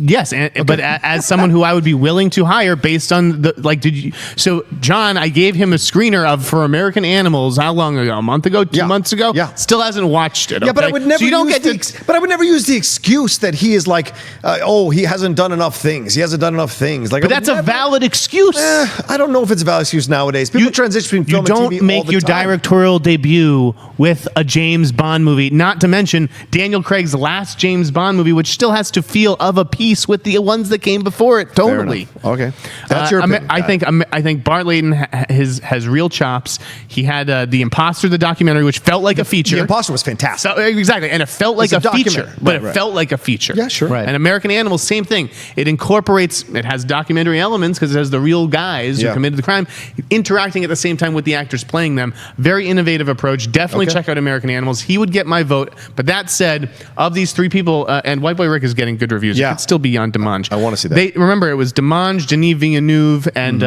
Yes, but as someone who I would be willing to hire based on did you? So John, I gave him a screener of For American Animals. How long ago? A month ago? 2 months ago? Yeah. Still hasn't watched it. Yeah, but I okay? would never. So you don't use get but I would never use the excuse that he is like, he hasn't done enough things. He hasn't done enough things. Like, But that's a valid excuse. I don't know if it's a valid excuse nowadays. People transition between film and TV all the time. You don't make your directorial debut with a James Bond movie. Not to mention Daniel Craig's last James Bond movie, which still has to feel of a piece with the ones that came before it. Totally. Okay, that's your opinion. I think Bart Layton has real chops. He had The Imposter, the documentary, which felt like a feature. The Imposter was fantastic. So, exactly, and it felt like a feature, but it felt like a feature. Yeah, sure. Right. And American Animals, same thing. It has documentary elements because it has the real guys who committed the crime interacting at the same time with the actors playing them. Very innovative approach. Definitely check out American Animals. He would get my vote. But that said, of these three people, and White Boy Rick is getting good reviews. Yeah. It could still be on Demange. I want to see that. Remember, it was Demange, Denis Villeneuve, and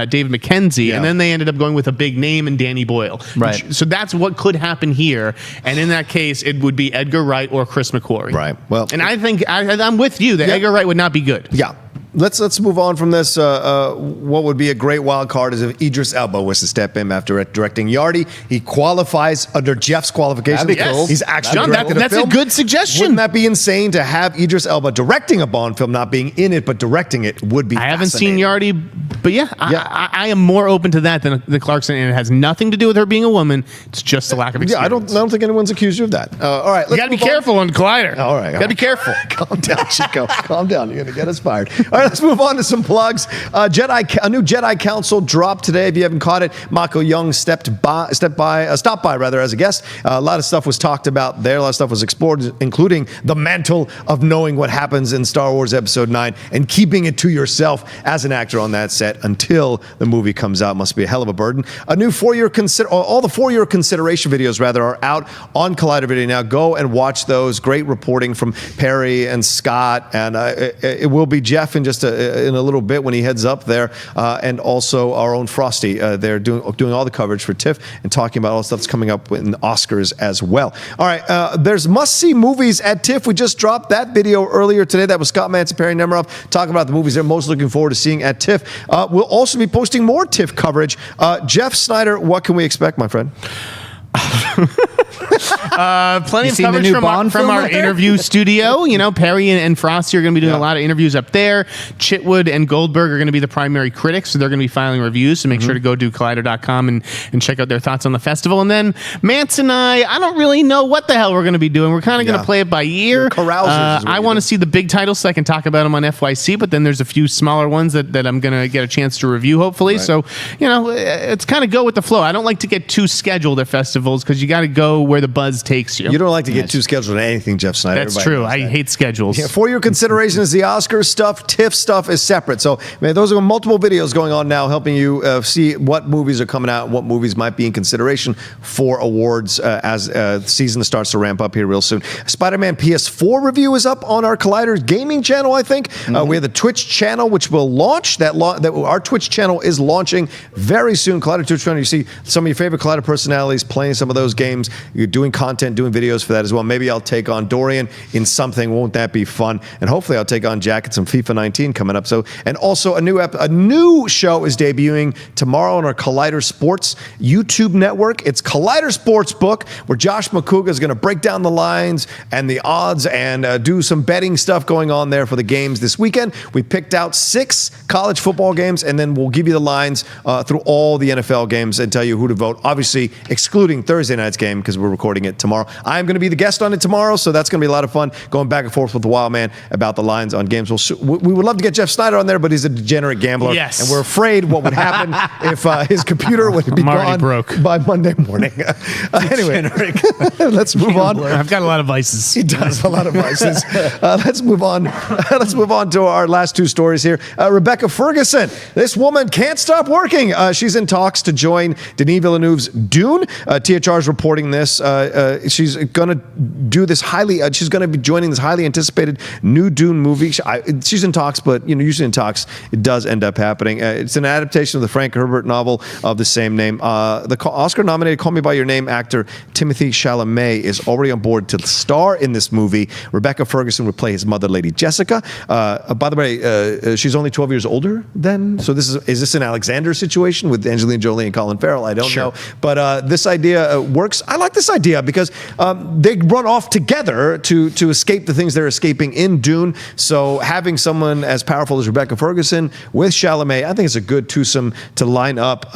David Mackenzie, and then they ended up going with a big name and Danny Boyle. Right. So that's what could happen here, and in that case, it would be Edgar Wright or Chris McQuarrie. Right. Well, and I think I'm with you that Edgar Wright would not be good. Yeah. Let's move on from this. What would be a great wild card is if Idris Elba was to step in after directing Yardy. He qualifies under Jeff's qualifications. That'd be cool. He's actually John, directed that's a film. a good suggestion. Wouldn't that be insane to have Idris Elba directing a Bond film, not being in it, but directing it would be I haven't seen fascinating. Yardy, but I am more open to that than the Clarkson, and it has nothing to do with her being a woman. It's just a lack of experience. I don't think anyone's accused you of that. All right. You got to be careful on Collider. All right. Got to be careful. Calm down, Chico. Calm down. You're going to get us fired. All right, let's move on to some plugs. A new Jedi Council dropped today. If you haven't caught it, Mako Young stopped by as a guest. A lot of stuff was talked about there. A lot of stuff was explored, including the mantle of knowing what happens in Star Wars Episode 9 and keeping it to yourself as an actor on that set until the movie comes out. Must be a hell of a burden. A new all the 4-year consideration videos are out on Collider Video now. Go and watch those. Great reporting from Perry and Scott, and it will be Jeff in just in a little bit when he heads up there, and also our own Frosty. They're doing all the coverage for TIFF and talking about all the stuff that's coming up in the Oscars as well. All right, there's must-see movies at TIFF. We just dropped that video earlier today. That was Scott Mance and Perry Nemiroff talking about the movies they're most looking forward to seeing at TIFF. We'll also be posting more TIFF coverage. Jeff Sneider, what can we expect, my friend? Plenty of coverage from our interview studio. You know, Perry and Frosty are going to be doing a lot of interviews up there. Chitwood and Goldberg are going to be the primary critics, so they're going to be filing reviews. So make sure to go to Collider.com and check out their thoughts on the festival. And then Mance and I don't really know what the hell we're going to be doing. We're kind of going to play it by ear. I want to see the big titles so I can talk about them on FYC, but then there's a few smaller ones that I'm going to get a chance to review, hopefully. Right. So, you know, it's kind of go with the flow. I don't like to get too scheduled at festivals because you got to go where the buzz takes you. You don't like to get too scheduled on anything, Jeff Sneider. That's true. I hate schedules. Yeah, for your consideration is the Oscars stuff. TIFF stuff is separate. So, man, those are multiple videos going on now helping you see what movies are coming out, what movies might be in consideration for awards as the season starts to ramp up here real soon. Spider-Man PS4 review is up on our Collider gaming channel, I think. We have the Twitch channel, which will launch. Our Twitch channel is launching very soon. Collider Twitch channel, you see some of your favorite Collider personalities playing some of those games. You're doing content, doing videos for that as well. Maybe I'll take on Dorian in something. Won't that be fun? And hopefully I'll take on Jack at some FIFA 19 coming up. So, and also a new show is debuting tomorrow on our Collider Sports YouTube network. It's Collider Sports Book, where Josh McCouga is going to break down the lines and the odds and do some betting stuff going on there for the games this weekend. We picked out 6 college football games, and then we'll give you the lines through all the NFL games and tell you who to vote, obviously excluding Thursday night's game because we're recording it tomorrow. I'm going to be the guest on it tomorrow, so that's going to be a lot of fun going back and forth with the Wild Man about the lines on games. We would love to get Jeff Sneider on there, but he's a degenerate gambler. Yes. And we're afraid what would happen if his computer would be gone by Monday morning. Anyway, let's move on. I've got a lot of vices. He does a lot of vices. Let's move on. Let's move on to our last 2 stories here. Rebecca Ferguson. This woman can't stop working. She's in talks to join Denis Villeneuve's Dune. THR is reporting this. She's going to do this she's going to be joining this highly anticipated new Dune movie. She's in talks, but usually in talks, it does end up happening. It's an adaptation of the Frank Herbert novel of the same name. The Oscar-nominated Call Me by Your Name actor Timothée Chalamet is already on board to star in this movie. Rebecca Ferguson would play his mother, Lady Jessica. By the way, she's only 12 years older then. So is this an Alexander situation with Angelina Jolie and Colin Farrell? I don't know. But this idea works. I like this idea because they run off together to escape the things they're escaping in Dune. So having someone as powerful as Rebecca Ferguson with Chalamet, I think it's a good twosome to line up.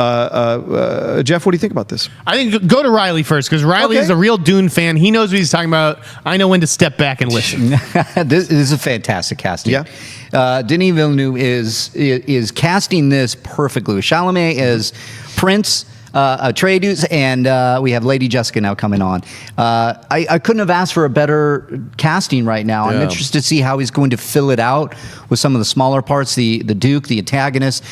Jeff, what do you think about this? I think go to Reilly first, because Reilly is a real Dune fan. He knows what he's talking about. I know when to step back and listen. This is a fantastic casting. Yeah. Denis Villeneuve is casting this perfectly. Chalamet is Prince, Atreides, and we have Lady Jessica now coming on. I couldn't have asked for a better casting right now. I'm interested to see how he's going to fill it out with some of the smaller parts, the Duke, the antagonist.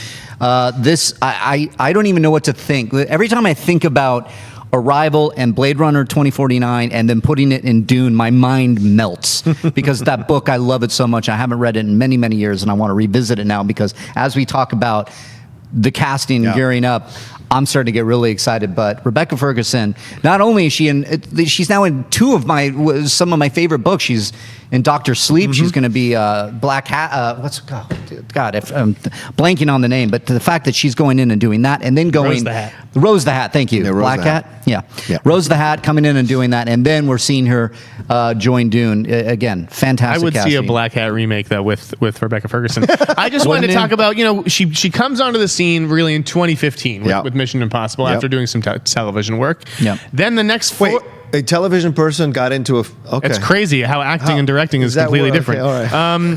I don't even know what to think. Every time I think about Arrival and Blade Runner 2049 and then putting it in Dune, my mind melts because that book, I love it so much. I haven't read it in many, many years, and I want to revisit it now because as we talk about the casting gearing up, I'm starting to get really excited. But Rebecca Ferguson, not only is she's now in some of my favorite books. She's in Dr. Sleep. She's going to be Black Hat. I'm blanking on the name, but the fact that she's going in and doing that, and then going Rose the Hat. Thank you, Black Hat. Yeah, Rose the Hat coming in and doing that, and then we're seeing her join Dune again. Fantastic. I would casting. see a Black Hat remake though with Rebecca Ferguson. I just wanted to talk about she comes onto the scene really in 2015 with Mission Impossible after doing some television work. Then the next a television person got into It's crazy how acting and directing is completely different. Okay, all right. I'm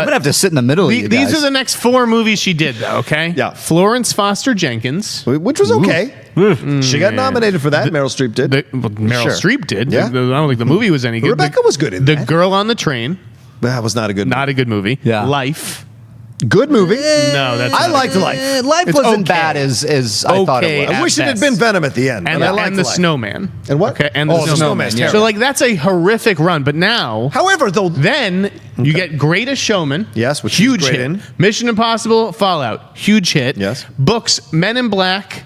gonna have to sit in the middle of you guys. These are the next 4 movies she did, though. Okay. Yeah. Florence Foster Jenkins, which was okay. She got nominated for that. Meryl Streep did. Meryl Streep did. Yeah. I don't think the movie was any good. Rebecca was good in The that. Girl on the Train. That was not a good. Not a good movie. Yeah. Life. Good movie. No, that's. I liked Life. Life It's wasn't okay. bad as I thought it was. I wish it had been Venom at the end. And, but I liked the Life. Snowman. And what? Okay, and the Snowman. Yeah. So that's a horrific run. But now, However, though, then you get Greatest Showman. Yes, which she's huge great hit. in. Mission Impossible, Fallout, huge hit. Yes. Books, Men in Black,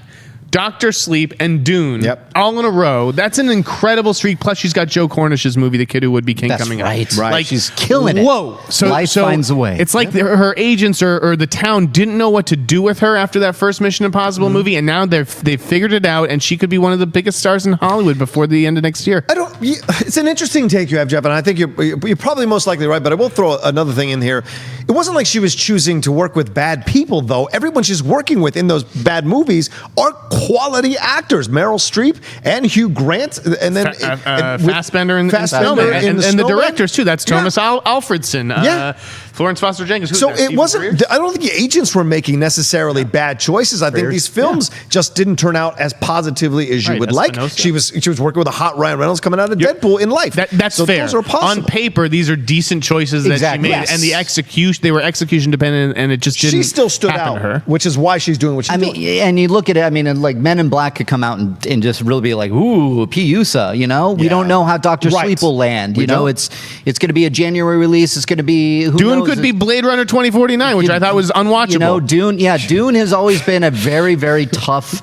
Dr. Sleep, and Dune. Yep. All in a row. That's an incredible streak. Plus, she's got Joe Cornish's movie, The Kid Who Would Be King, That's coming right. up. Right. She's killing it. Whoa. Life finds a way. It's like her agents or the town didn't know what to do with her after that first Mission Impossible movie, and now they've figured it out, and she could be one of the biggest stars in Hollywood before the end of next year. It's an interesting take you have, Jeff, and I think you're probably most likely right, but I will throw another thing in here. It wasn't like she was choosing to work with bad people, though. Everyone she's working with in those bad movies are quality actors. Meryl Streep and Hugh Grant, and then Fassbender and Fassbender and the directors too. That's Thomas Alfredson. Yeah. Florence Foster Jenkins. So it wasn't. I don't think the agents were making necessarily bad choices. I think these films just didn't turn out as positively as you would like. She was working with a hot Ryan Reynolds coming out of Deadpool in Life. That's so fair. Those are possible. On paper, these are decent choices that she made, and the execution. They were execution dependent, and it just didn't. She still stood happen out, to her. which is why she's doing what she's doing. And you look at it. I mean, and like Men in Black could come out and just really be like, "Ooh, Piusa," you know. We don't know how Dr. Sleep will land. You know, it's going to be a January release. It's going to be Dune could be Blade Runner 2049, which I thought was unwatchable. You know, Dune. Yeah, Dune has always been a very, very tough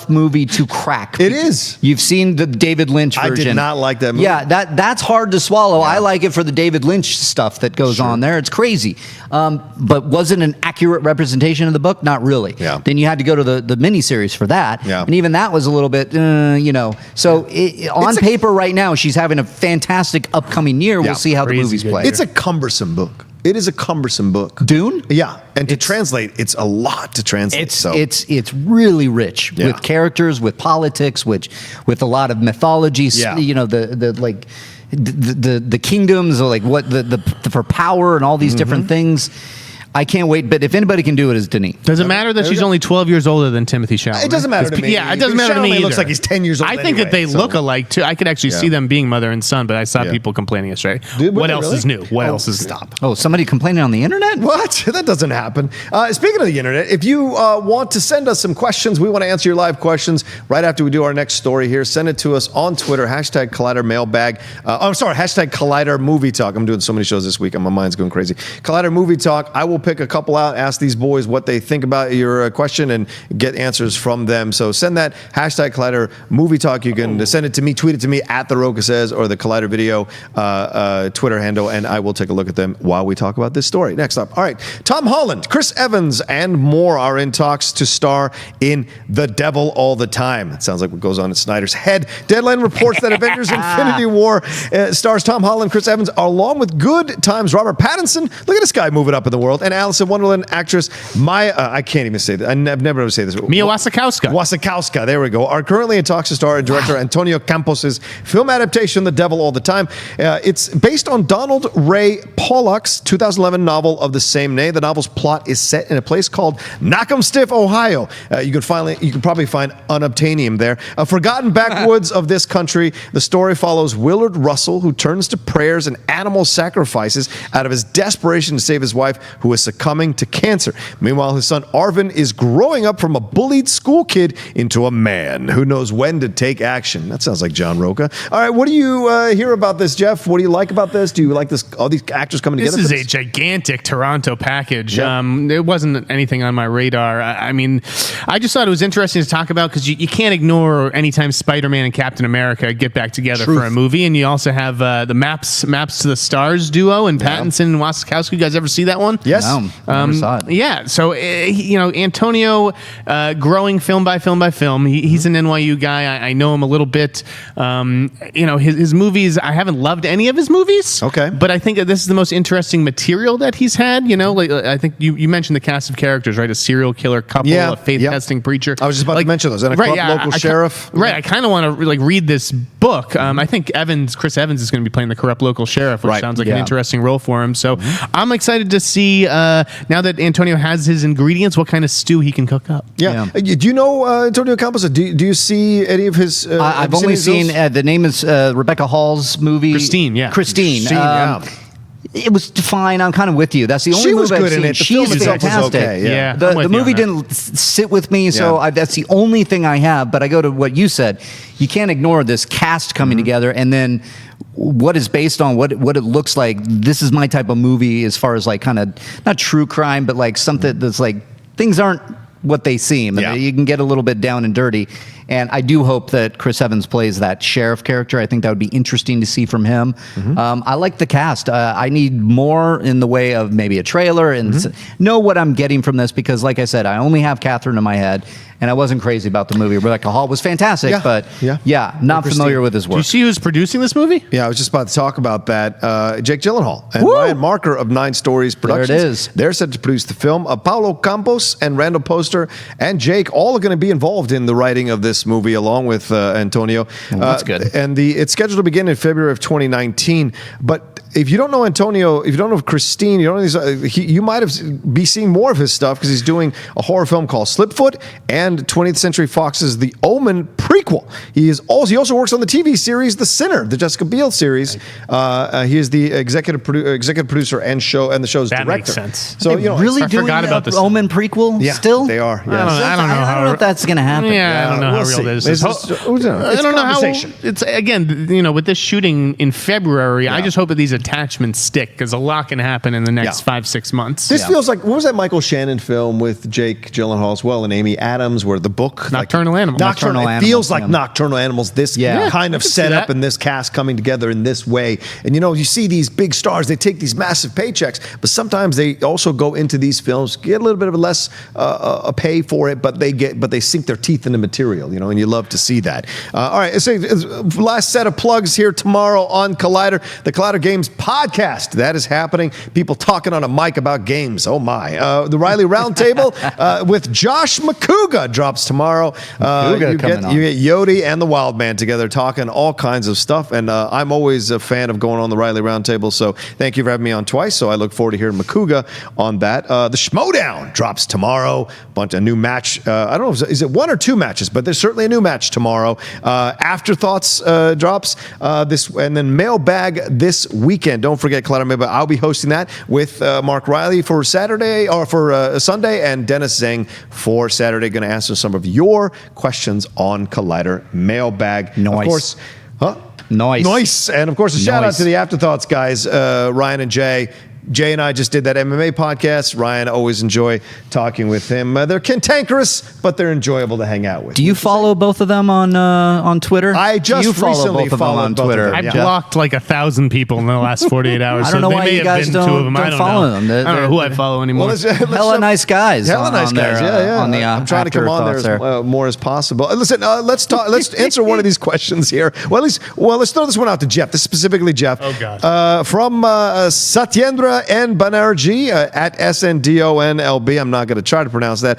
movie to crack. It is. You've seen the David Lynch version. I did not like that movie. Yeah, that's hard to swallow. I like it for the David Lynch stuff that goes on there. It's crazy. But was it an accurate representation of the book? Not really. Yeah. Then you had to go to the miniseries for that. Yeah. And even that was a little bit, So on paper right now, she's having a fantastic upcoming year. We'll see how the movies play. It's a cumbersome book. It is a cumbersome book. Dune? Yeah, and to translate, it's a lot to translate. It's really rich with characters, with politics, with a lot of mythology. Yeah. You know, the kingdoms, or like what the for power and all these different things. I can't wait, but if anybody can do it, it's Denis. Does it matter that she's only 12 years older than Timothy Chalamet? It doesn't matter to me. Yeah, it doesn't matter to me Chalamet either. looks like he's 10 years old I think that they look alike, too. I could actually see them being mother and son, but I saw people complaining yesterday. What else is new? What else is new? Oh, somebody complaining on the internet? What? That doesn't happen. Speaking of the internet, if you want to send us some questions, we want to answer your live questions right after we do our next story here. Send it to us on Twitter, #Collider Mailbag. #Collider Movie Talk. I'm doing so many shows this week, and my mind's going crazy. Collider Movie Talk. I will pick a couple out, ask these boys what they think about your question, and get answers from them. So send that #Collider Movie Talk. You can send it to me, tweet it to me at the Rocha Says, or the Collider Video Twitter handle, and I will take a look at them while we talk about this story. Next up, all right, Tom Holland, Chris Evans, and more are in talks to star in The Devil All the Time. It sounds like what goes on in Snyder's head. Deadline reports that Avengers Infinity War stars Tom Holland, Chris Evans, along with Good Times Robert Pattinson. Look at this guy moving up in the world. And Alice in Wonderland actress Maya, I can't even say that. I've never ever say this. Mia Wasikowska. Wasikowska, there we go. Are currently in talks to star director Antonio Campos's film adaptation, The Devil All the Time. It's based on Donald Ray Pollock's 2011 novel of the same name. The novel's plot is set in a place called Knock'em-Stiff, Ohio. You can probably find unobtainium there. A forgotten backwoods of this country. The story follows Willard Russell, who turns to prayers and animal sacrifices out of his desperation to save his wife, who is succumbing to cancer. Meanwhile, his son Arvin is growing up from a bullied school kid into a man who knows when to take action. That sounds like John Rocha. All right, what do you hear about this, Jeff? What do you like about this? Do you like this? All these actors coming together? This is a gigantic Toronto package. Yeah. It wasn't anything on my radar. I mean, I just thought it was interesting to talk about because you can't ignore anytime Spider-Man and Captain America get back together for a movie, and you also have the Maps to the Stars duo and Pattinson and Wasikowska. You guys ever see that one? Yes. No, never saw it. Yeah, so Antonio, growing film by film by film. He's an NYU guy. I know him a little bit. His movies. I haven't loved any of his movies. Okay, but I think that this is the most interesting material that he's had. I think you mentioned the cast of characters, right? A serial killer couple, a faith testing preacher. I was just about to mention those. And a local sheriff. Right. I kind of want to read this book. I think Chris Evans is going to be playing the corrupt local sheriff, which sounds like an interesting role for him. So I'm excited to see now that Antonio has his ingredients, what kind of stew he can cook up. Yeah. Do you know Antonio Campos? Do you see any of his? I've only seen the name is Rebecca Hall's movie. Christine. It was fine. I'm kind of with you. That's the only movie I've seen. She's fantastic. Okay, The movie didn't sit with me, so that's the only thing I have. But I go to what you said. You can't ignore this cast coming together, and then what is based on what it looks like. This is my type of movie, as far as like kind of not true crime, but like something that's like things aren't what they seem. Yeah. You can get a little bit down and dirty. And I do hope that Chris Evans plays that sheriff character. I think that would be interesting to see from him. I like the cast. I need more in the way of maybe a trailer and know what I'm getting from this, because like I said, I only have Catherine in my head, and I wasn't crazy about the movie. Rebecca Hall was fantastic, but not familiar with his work. Do you see who's producing this movie? Yeah, I was just about to talk about that. Jake Gyllenhaal and Ryan Marker of 9 Stories Productions. There it is. They're set to produce the film. Paulo Campos and Randall Poster and Jake all are going to be involved in the writing of this movie, along with Antonio. That's good. And it's scheduled to begin in February of 2019. But if you don't know Antonio, if you don't know Christine, you don't know these, you might be seeing more of his stuff because he's doing a horror film called Slipfoot and 20th Century Fox's The Omen prequel. He also works on the TV series The Sinner, the Jessica Biel series. He is the executive producer and the show's that director. Makes sense. So really I doing forgot about this. Omen prequel still? They are. Yes. I don't know if that's going to happen. Yeah, I don't know how real this is. I don't know how it's, again, with this shooting in February, I just hope that these are attachments stick because a lot can happen in the next 5-6 months. This feels like, what was that Michael Shannon film with Jake Gyllenhaal as well and Amy Adams, where the book Nocturnal Animals. It feels like Nocturnal Animals. This kind of setup and this cast coming together in this way. And you see these big stars. They take these massive paychecks, but sometimes they also go into these films, get a little bit of a less a pay for it, but they sink their teeth in the material. And you love to see that. All right, so last set of plugs here tomorrow on Collider, the Collider Games podcast. That is happening. People talking on a mic about games. Oh my! The Reilly Roundtable with Josh McCouga drops tomorrow. You get Yodi and the Wild Man together talking all kinds of stuff, and I'm always a fan of going on the Reilly Roundtable. So thank you for having me on twice. So I look forward to hearing McCouga on that. The Schmoedown drops tomorrow. A new match. I don't know, is it 1 or 2 matches? But there's certainly a new match tomorrow. Afterthoughts drops this, and then Mailbag this weekend. Don't forget Collider Mailbag. I'll be hosting that with Mark Reilly for Saturday or for Sunday, and Denis Zhang for Saturday. Going to answer some of your questions on Collider Mailbag. Nice. Of course, Nice. And of course, a shout out to the Afterthoughts guys, Ryan and Jay. Jay and I just did that MMA podcast. Ryan, always enjoy talking with him. They're cantankerous, but they're enjoyable to hang out with. Do you follow both of them on Twitter? I just recently followed both Twitter. of them. I blocked like 1,000 people in the last 48 hours. I don't know why you guys don't follow them. I don't know who I follow anymore. Hella nice guys. Hella nice guys. On the I'm trying to come on there as more as possible. Listen, let's talk. Let's answer one of these questions here. Let's throw this one out to Jeff. This is specifically Jeff. Oh God. From Satyendra and Banerjee at SNDONLB. I'm not going to try to pronounce that.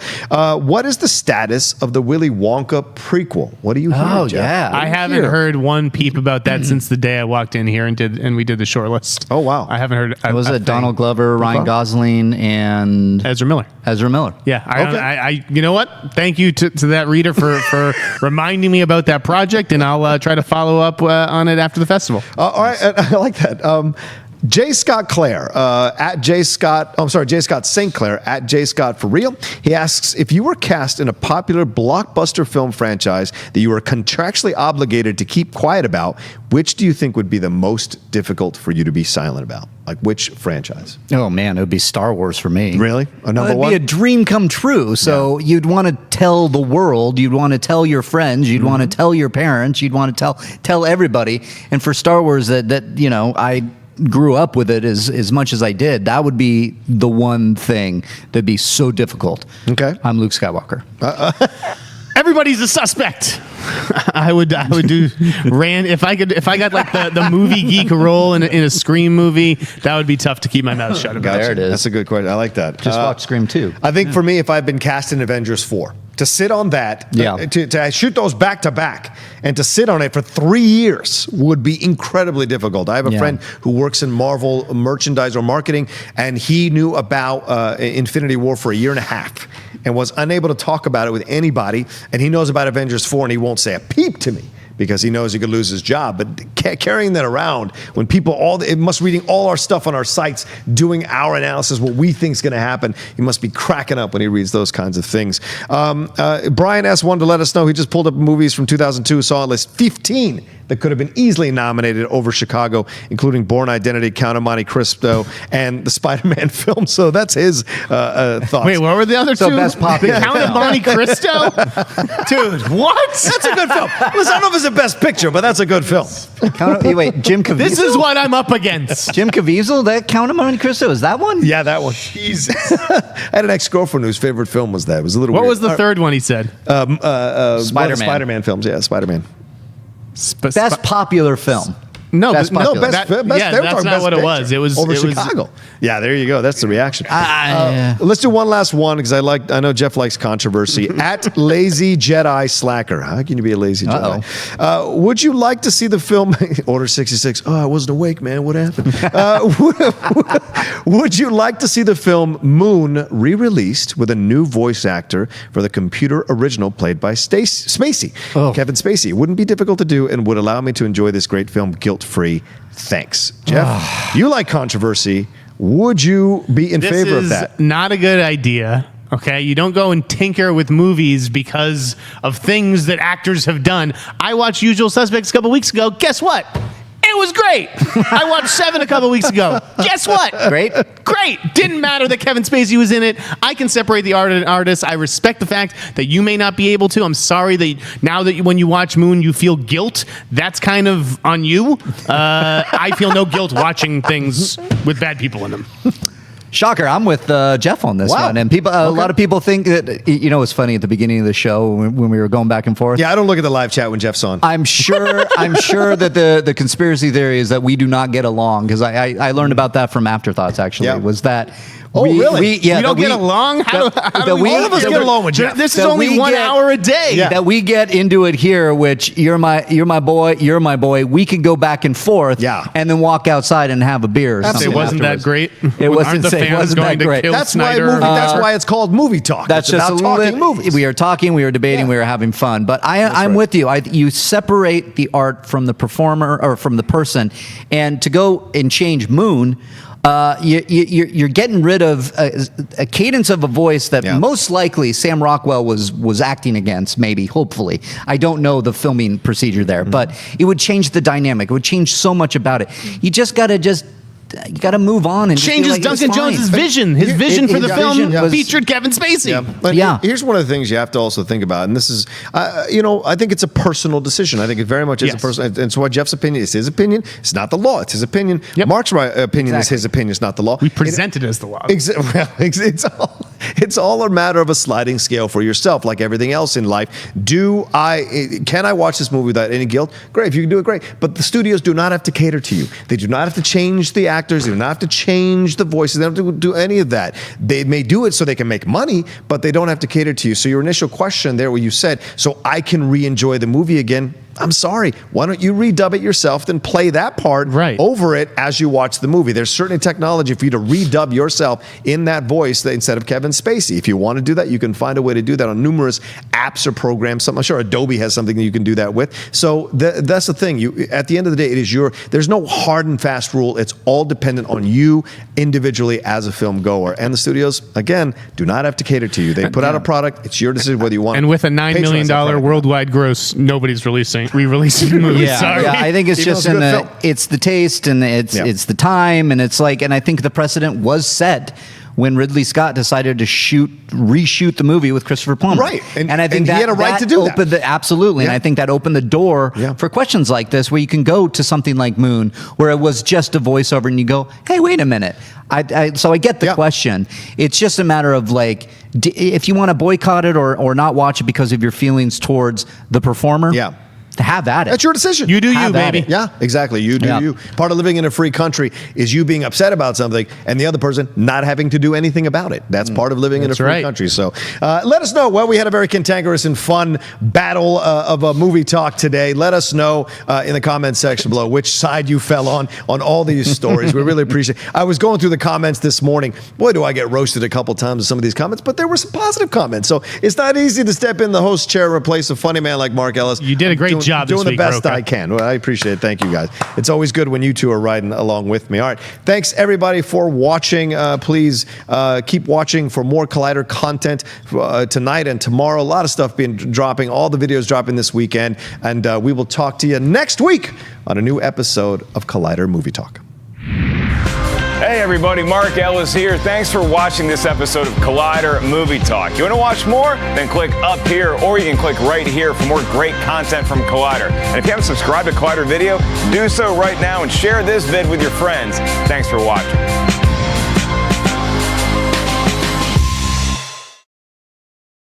What is the status of the Willy Wonka prequel? What do you hear, Oh, Jeff? yeah. I haven't heard one peep about that since the day I walked in here and we did the short list. Oh, wow. I haven't heard. It was Donald Glover, Ryan Gosling, and Ezra Miller. Yeah. I you know what? Thank you to that reader for reminding me about that project, and I'll try to follow up on it after the festival. All right, I like that. J. Scott Clare at J. Scott. I'm sorry, J. Scott St. Clair at J. Scott for real. He asks, if you were cast in a popular blockbuster film franchise that you were contractually obligated to keep quiet about, which do you think would be the most difficult for you to be silent about? Like which franchise? Oh man, it would be Star Wars for me. Really? Number one? It'd be a dream come true. So you'd want to tell the world, you'd want to tell your friends, you'd want to tell your parents, you'd want to tell everybody. And for Star Wars, that I grew up with it as much as I did, that would be the one thing that'd be so difficult. Okay. I'm Luke Skywalker. Everybody's a suspect. I would do if I got like the movie geek role in a Scream movie, that would be tough to keep my mouth shut about. There it is. That's a good question. I like that. Just watch Scream 2. I think for me, if I've been cast in Avengers 4, to sit on that, to shoot those back to back, and to sit on it for 3 years would be incredibly difficult. I have a friend who works in Marvel merchandise or marketing, and he knew about Infinity War for 1.5 years and was unable to talk about it with anybody. And he knows about Avengers 4, and he won't say a peep to me, because he knows he could lose his job. But carrying that around when people must reading all our stuff on our sites, doing our analysis, what we think is going to happen, he must be cracking up when he reads those kinds of things. Brian S. wanted to let us know he just pulled up movies from 2002, saw at least 15 that could have been easily nominated over Chicago, including Bourne Identity, Count of Monte Cristo, and the Spider-Man film. So that's his thoughts. Wait, what were the other two? Best popular Count of Monte Cristo? Dude, what? That's a good film. Listen, I don't know if it's the best picture, but that's a good film. Wait, Jim Caviezel? This is what I'm up against. Jim Caviezel? That Count of Monte Cristo? Is that one? Yeah, that one. Jesus. I had an ex-girlfriend whose favorite film was that. It was a little What weird. was the third one he said? Spider-Man. Spider-Man. The Spider-Man films, yeah, Spider-Man. Best popular film. No, Best no, popular. that, Best- best- yeah, they were that's talking not best what it picture. was. It was over it was- Chicago. Yeah, there you go. That's the reaction. Yeah. Let's do one last one because I know Jeff likes controversy. At Lazy Jedi Slacker. How can you be a lazy Jedi? Would you like to see the film Order 66? Oh, I wasn't awake, man. What happened? Would you like to see the film Moon re-released with a new voice actor for the computer original played by Spacey? Kevin Spacey. It wouldn't be difficult to do and would allow me to enjoy this great film guilt-free. Thanks. Jeff, you like controversy. Would you be in favor of that? This is not a good idea. Okay, you don't go and tinker with movies because of things that actors have done. I watched Usual Suspects a couple weeks ago. Guess what? It It was great. I watched Seven a couple weeks ago. Guess what? Great. Great. Didn't matter that Kevin Spacey was in it. I can separate the art and artist. I respect the fact that you may not be able to. I'm sorry that now that when you watch Moon, you feel guilt. That's kind of on you. I feel no guilt watching things with bad people in them. Shocker, I'm with Jeff on this Wow. one. And people, a lot of people think that, it was funny at the beginning of the show when we were going back and forth. Yeah, I don't look at the live chat when Jeff's on. I'm sure that the conspiracy theory is that we do not get along, because I learned about that from Afterthoughts, actually, Yeah. was that really? We don't get along? How do we all of us get along with Jeff? This is that only we 1 hour a day. Yeah. that we get into it here, which you're my boy. We could go back and forth, Yeah. and then walk outside and have a beer. Or It something wasn't that afterwards. great. It wasn't. Aren't the It fans wasn't going that to great. kill That's Sneider? why it's called movie talk. That's it's just about talking movies. We are talking, we are debating, Yeah. we are having fun. But I'm right. with you. You separate the art from the performer or from the person, and to go and change Moon. You're getting rid of a cadence of a voice that Yeah. most likely Sam Rockwell was acting against, maybe, hopefully. I don't know the filming procedure there, but it would change the dynamic. It would change so much about it. You just got to move on and just Changes be like, it's Duncan fine. Jones's vision. His vision for the his film vision was- featured Kevin Spacey. Yeah, but Yeah. here's one of the things you have to also think about, and this is, I think it's a personal decision. I think it very much is Yes. a personal, and so what Jeff's opinion is his opinion. It's not the law. It's his opinion. Yep. Mark's opinion is Exactly. his opinion. It's not the law. We present it as the law. It's all a matter of a sliding scale for yourself, like everything else in life. Can I watch this movie without any guilt? Great, if you can do it, great. But the studios do not have to cater to you. They do not have to change the actors. They do not have to change the voices. They don't have to do any of that. They may do it so they can make money, but they don't have to cater to you. So your initial question there, where you said, so I can re-enjoy the movie again, I'm sorry. Why don't you redub it yourself, then play that part over it as you watch the movie? There's certainly technology for you to redub yourself in that voice instead of Kevin Spacey. If you want to do that, you can find a way to do that on numerous apps or programs. I'm sure Adobe has something that you can do that with. So that's the thing. At the end of the day, it is there's no hard and fast rule. It's all dependent on you individually as a film goer. And the studios, again, do not have to cater to you. They put out a product. It's your decision whether you want And with a $9 million worldwide gross, nobody's re-releasing the movie. Sorry. Yeah, I think it's Even just though it's a good film. it's the taste and it's the time, and it's like, and I think the precedent was set when Ridley Scott decided to reshoot the movie with Christopher Plummer. Right. And I think he that had a right to do that. opened absolutely. Yeah. And I think that opened the door for questions like this, where you can go to something like Moon, where it was just a voiceover, and you go, hey, wait a minute. So I get the question. It's just a matter of, like, if you want to boycott it or not watch it because of your feelings towards the performer. Yeah. Have at it. That's your decision. You do you, Have at baby. it. Yeah, exactly. You do you. Part of living in a free country is you being upset about something and the other person not having to do anything about it. That's part of living in a free country. So let us know. Well, we had a very cantankerous and fun battle of a movie talk today. Let us know in the comments section below which side you fell on all these stories. We really appreciate it. I was going through the comments this morning. Boy, do I get roasted a couple times with some of these comments, but there were some positive comments. So it's not easy to step in the host chair and replace a funny man like Mark Ellis. You did a great job this doing the week, best Rocha. I can. Well, I appreciate it. Thank you, guys. It's always good when you two are riding along with me. All right. Thanks, everybody, for watching. Please keep watching for more Collider content tonight and tomorrow. A lot of stuff dropping. All the videos dropping this weekend. And we will talk to you next week on a new episode of Collider Movie Talk. Hey everybody, Mark Ellis here. Thanks for watching this episode of Collider Movie Talk. You want to watch more? Then click up here, or you can click right here for more great content from Collider. And if you haven't subscribed to Collider Video, do so right now and share this vid with your friends. Thanks for watching.